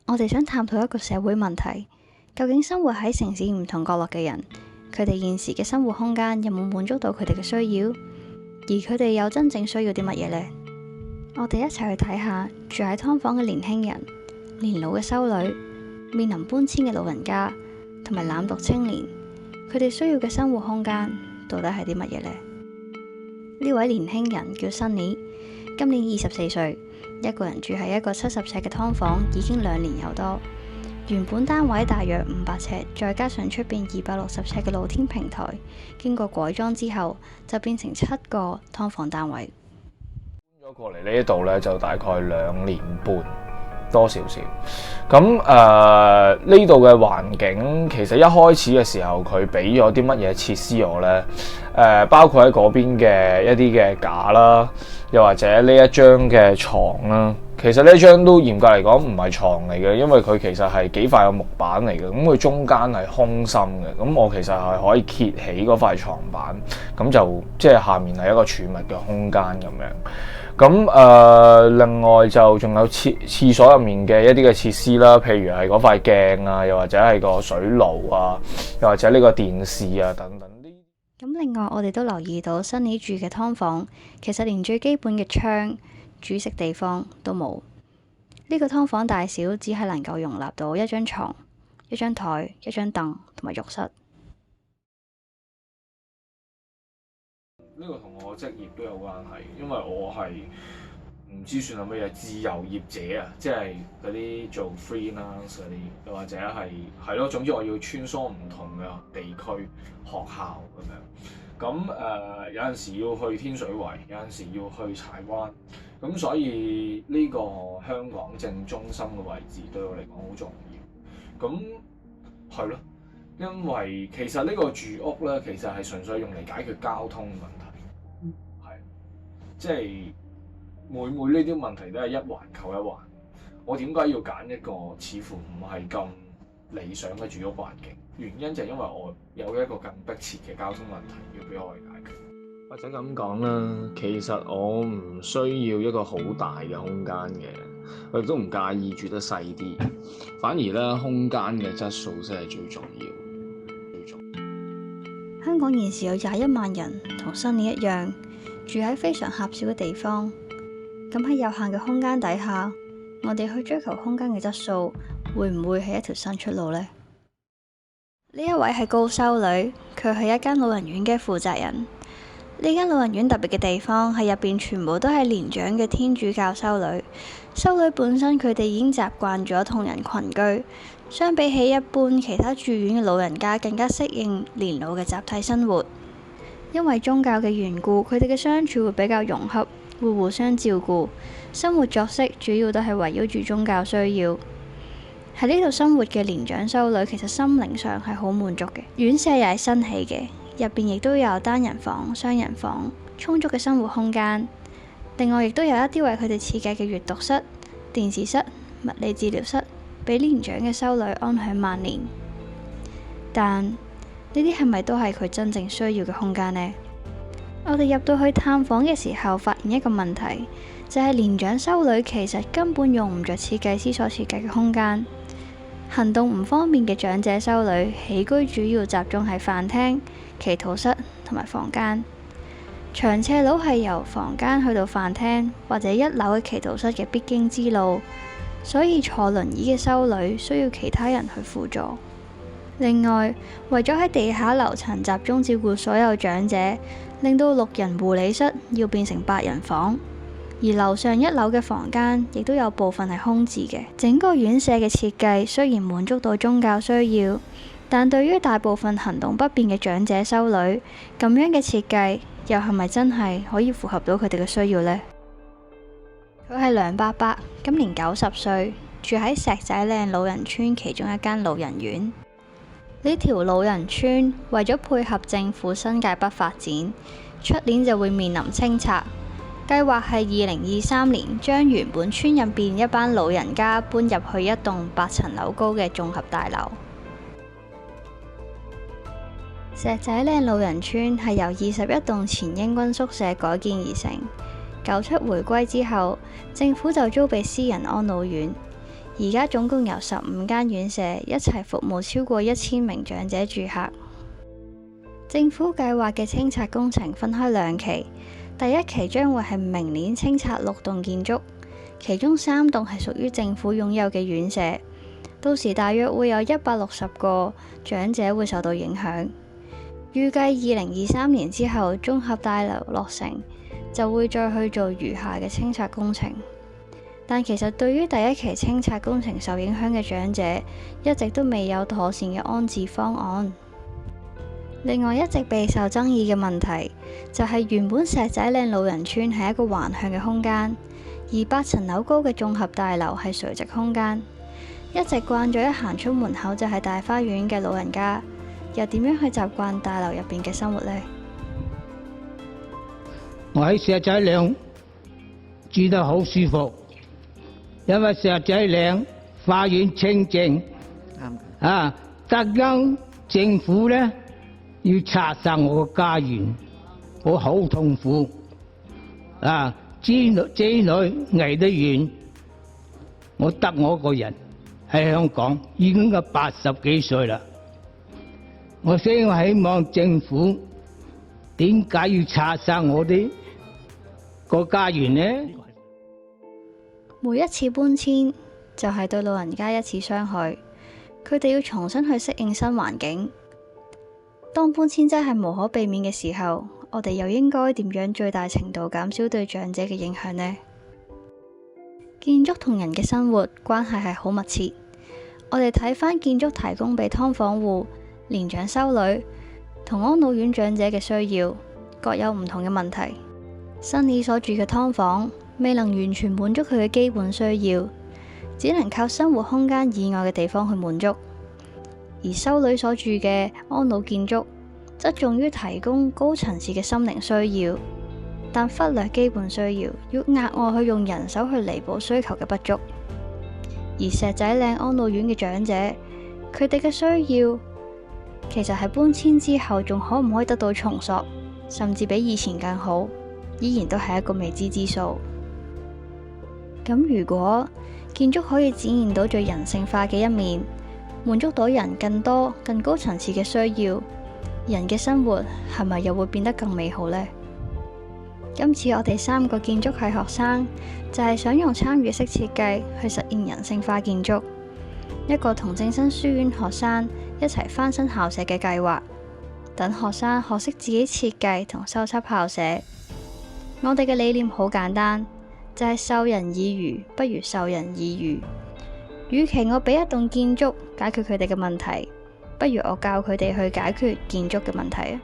我哋想探討一個社會問題，究竟生活喺城市唔同角落嘅人，佢哋現時嘅生活空間有冇滿足到佢哋嘅需要？而佢哋又真正需要啲乜嘢呢？我哋一齊去睇下住喺劏房嘅年輕人、年老嘅修女、面臨搬遷嘅老人家，同埋濫讀青年，佢哋需要嘅生活空間到底係啲乜嘢呢？呢位年輕人叫 Sunny， 今年24歲，一個人住喺一個70尺嘅劏房，已經2年有多。原本單位大約500尺，再加上出邊260尺嘅露天平台，經過改裝之後，就變成7個劏房單位。搬咗過嚟呢度呢，就大概2年半多少少。咁呢度嘅環境，其實一開始嘅時候，佢俾咗啲乜嘢設施我呢？包括喺嗰邊嘅一啲嘅架啦，又或者呢一張嘅床啦。其實呢一張都嚴格嚟講唔係床嚟嘅，因為佢其實係幾塊嘅木板嚟嘅，咁佢中間係空心嘅，咁我其實係可以揭起嗰塊床板，咁就即係下面係一個儲物嘅空間咁樣。咁另外就仲有廁所入面嘅一啲嘅設施啦，譬如係嗰塊鏡啊，又或者係個水爐啊，又或者呢個電視啊等等。咁另外我哋都留意到Sunny住嘅劏房，其實連最基本嘅窗、煮食地方都冇。呢個劏房大小只係能夠容納到一張床、一張台、一張凳同埋浴室。呢個同我職業都有關係，因為我係唔知算係乜嘢自由業者啊，即係嗰啲做 freelance 嗰啲，又或者係咯，總之我要穿梭唔同嘅地區、學校咁樣。咁有陣時要去天水圍，有陣時要去柴灣，咁所以呢個香港正中心嘅位置對我嚟講好重要。咁係咯，因為其實呢個住屋咧，其實係純粹用嚟解決交通問題。係，即係每呢啲問題都係一環扣一環。我點解要揀一個似乎唔係咁理想嘅住屋環境？原因就係因為我有一個更迫切嘅交通問題要俾我去解決。或者咁講啦，其實我唔需要一個好大嘅空間嘅，我亦都唔介意住得細啲。反而咧，空間嘅質素先係最重要。香港現時有21萬人，同Sunny一樣住喺非常狹小嘅地方。咁喺有限嘅空間底下，我哋去追求空間嘅質素，會唔會係一條新出路呢？呢一位係高修女，佢係一間老人院嘅負責人。呢間老人院特別嘅地方係入邊全部都係年長嘅天主教修女。修女本身佢哋已經習慣咗同人群居，相比起一般其他住院嘅老人家，更加適應年老嘅集體生活。因為宗教嘅緣故，佢哋嘅相處會比較融洽，會互相照顧，生活作息主要都係圍繞住宗教需要。喺呢度生活嘅年長修女，其實心靈上係好滿足嘅。院舍又係新起嘅，入邊亦都有單人房、雙人房，充足嘅生活空間。另外亦都有一啲為佢哋設計嘅閱讀室、電視室、物理治療室，俾年長嘅修女安享晚年。但呢啲係咪都係佢真正需要嘅空間呢？我哋入到去探訪嘅時候，發現一個問題，就係年長修女其實根本用唔着設計師所設計嘅空間。行動唔方便嘅長者修女起居主要集中喺飯廳、祈禱室同埋房間。長斜路係由房間去到飯廳或者1樓嘅祈禱室嘅必經之路，所以坐輪椅嘅修女需要其他人去輔助。另外，為咗喺地下樓層集中照顧所有長者，令到6人護理室要變成8人房。而樓上1樓嘅房間亦都有部分係空置嘅。整個院舍嘅設計雖然滿足到宗教需要，但對於大部分行動不便嘅長者修女，咁樣嘅設計又係咪真係可以符合到佢哋嘅需要呢？佢係梁伯伯，今年90歲，住喺石仔嶺老人村其中一間老人院。呢條老人村為咗配合政府新界北發展，出年就會面臨清拆。計劃係2023年將原本村入邊一班老人家搬入去一棟8層樓高嘅綜合大樓。石仔嶺老人村係由21棟前英軍宿舍改建而成。97回歸之後，政府就租俾私人安老院。而家總共由15間院舍一齊服務超過1000名長者住客。政府計劃嘅清拆工程分開2期，第一期將會係明年清拆6棟建築，其中3棟係屬於政府擁有嘅院舍，到時大約會有160個長者會受到影響。預計2023年之後，綜合大樓落成，就會再去做餘下嘅清拆工程。但其實對於第一期清拆工程受影響嘅長者，一直都未有妥善嘅安置方案。另外一直備受爭議嘅問題，就係原本石仔嶺老人村係一個橫向嘅空間，而8層樓高嘅綜合大樓係垂直空間。一直慣咗一行出門口就係大花園嘅老人家，又點樣去習慣大樓入邊嘅生活呢？我喺石仔嶺住得好舒服，因為石仔嶺花園清靜。特登政府呢要拆晒我個家園，我好痛苦。子女捱得遠，我得我個人喺香港已經個80幾歲啦。我希望政府點解要拆晒我哋個家園呢？每一次搬遷就係對老人家一次傷害，佢哋要重新去適應新環境。當搬遷真係無可避免嘅時候，我哋又應該點樣最大程度減少對長者嘅影響呢？建築同人嘅生活關係係好密切。我哋睇返建築提供俾劏房戶、年長修女同安老院長者嘅需要，各有唔同嘅問題。新李所住嘅劏房未能完全滿足佢嘅基本需要，只能靠生活空間以外嘅地方去滿足。而修女所住嘅安老建築則重於提供高層次嘅心靈需要，但忽略基本需要，要額外去用人手去彌補需求嘅不足。而石仔嶺安老院嘅長者，佢哋嘅需要其實係搬遷之後仲可唔可以得到重塑，甚至比以前更好，依然都係一個未知之數。咁如果建築可以展現到最人性化嘅一面，滿足到人更多更高層次嘅需要，人嘅生活係咪又會變得更美好呢？今次我哋3個建築系學生就係想用參與式設計去實現人性化建築，一個同正生書院學生一齊翻新校舍嘅計劃，等學生學識自己設計同修葺校舍。我哋嘅理念好簡單，就係授人以魚不如授人以漁。與其我俾一棟建築解決佢哋嘅問題，不如我教佢哋去解決建築嘅問題啊！